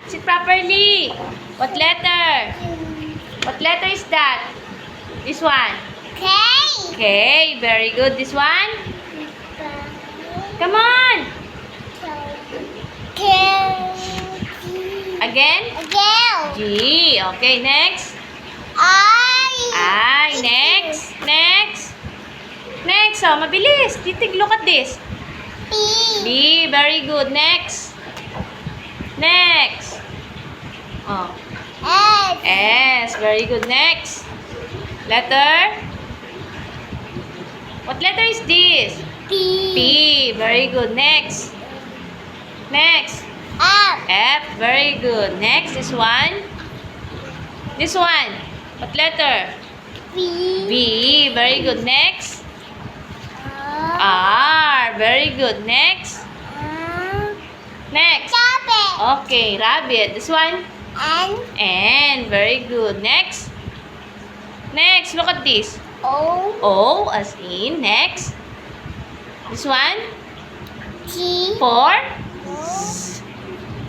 Sit properly. What letter? What letter is that? This one. K. Okay, very good. This one. Come on. K. Again. Again. G. Okay, next. I. Next. Next. Next. Oh, mabilis. Look at this. B. B. Very good. Next. Next. Oh. S. S. Very good. Next. Letter. What letter is this? P. P. Very good. Next. Next. F. F. Very good. Next. This one. This one. What letter? V. V. Very good. Next. R. Very good. Next. Next. Rabbit. Okay. Rabbit. This one. N. N. Very good. Next. Next. Look at this. O. O as in. Next. This one. T. For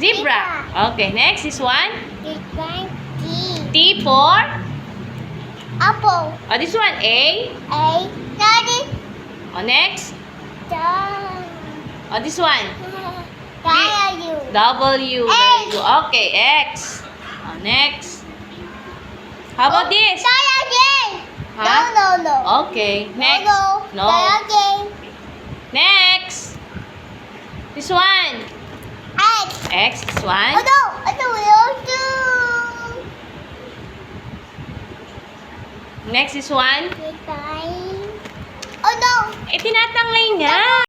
zebra. Okay. Next. This one. This one. T. T for. Apple. Oh, this one. A. A. Daddy. Oh, next. Dog. Oh, this one. W. W. Very good. Okay. X. Oh, next. How about this? Try again. Huh? No. Okay. Next. No. Try again. Next. This one. X. X. This one. Oh no. Next. This one. Goodbye. Oh no. Eh, tinatangay niya.